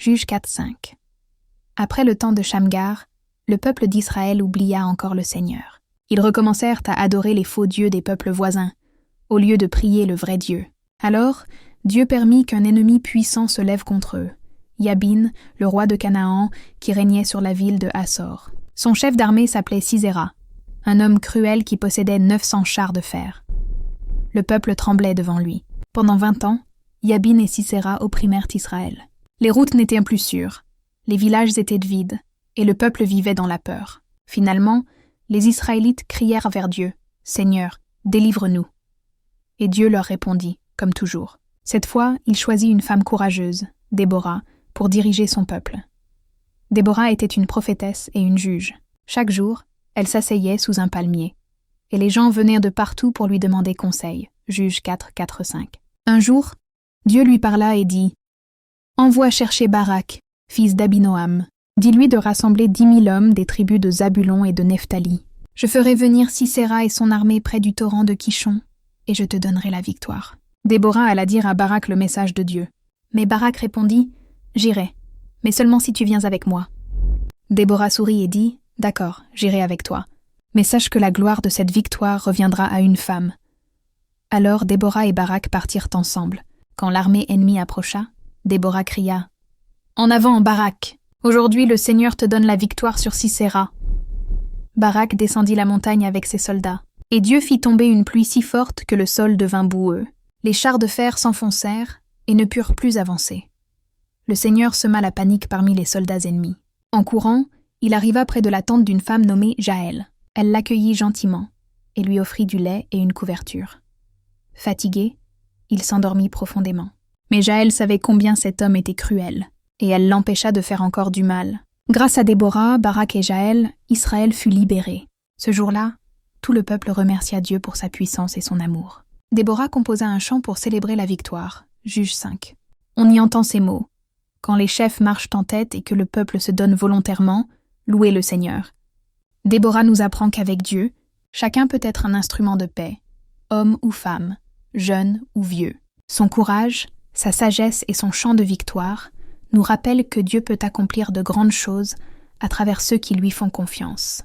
Juges 4:5. Après le temps de Shamgar, le peuple d'Israël oublia encore le Seigneur. Ils recommencèrent à adorer les faux dieux des peuples voisins, au lieu de prier le vrai Dieu. Alors, Dieu permit qu'un ennemi puissant se lève contre eux, Yabin, le roi de Canaan, qui régnait sur la ville de Hassor. Son chef d'armée s'appelait Sisera, un homme cruel qui possédait 900 chars de fer. Le peuple tremblait devant lui. Pendant 20 ans, Yabin et Sisera opprimèrent Israël. Les routes n'étaient plus sûres, les villages étaient vides, et le peuple vivait dans la peur. Finalement, les Israélites crièrent vers Dieu, « Seigneur, délivre-nous !» Et Dieu leur répondit, comme toujours. Cette fois, il choisit une femme courageuse, Déborah, pour diriger son peuple. Déborah était une prophétesse et une juge. Chaque jour, elle s'asseyait sous un palmier, et les gens venaient de partout pour lui demander conseil. Juges 4, 4, 5. Un jour, Dieu lui parla et dit « Envoie chercher Barak, fils d'Abinoam. Dis-lui de rassembler 10 000 hommes des tribus de Zabulon et de Nephtali. Je ferai venir Sisera et son armée près du torrent de Kishon, et je te donnerai la victoire. » Déborah alla dire à Barak le message de Dieu. Mais Barak répondit « J'irai, mais seulement si tu viens avec moi. » Déborah sourit et dit « D'accord, j'irai avec toi. Mais sache que la gloire de cette victoire reviendra à une femme. » Alors Déborah et Barak partirent ensemble. Quand l'armée ennemie approcha, Déborah cria « En avant, Barak! Aujourd'hui le Seigneur te donne la victoire sur Sisera. » Barak descendit la montagne avec ses soldats, et Dieu fit tomber une pluie si forte que le sol devint boueux. Les chars de fer s'enfoncèrent et ne purent plus avancer. Le Seigneur sema la panique parmi les soldats ennemis. En courant, il arriva près de la tente d'une femme nommée Jaël. Elle l'accueillit gentiment et lui offrit du lait et une couverture. Fatigué, il s'endormit profondément. Mais Jaël savait combien cet homme était cruel, et elle l'empêcha de faire encore du mal. Grâce à Déborah, Barak et Jaël, Israël fut libéré. Ce jour-là, tout le peuple remercia Dieu pour sa puissance et son amour. Déborah composa un chant pour célébrer la victoire. Juges 5. On y entend ces mots. Quand les chefs marchent en tête et que le peuple se donne volontairement, louez le Seigneur. Déborah nous apprend qu'avec Dieu, chacun peut être un instrument de paix, homme ou femme, jeune ou vieux. Son courage, sa sagesse et son chant de victoire nous rappellent que Dieu peut accomplir de grandes choses à travers ceux qui lui font confiance.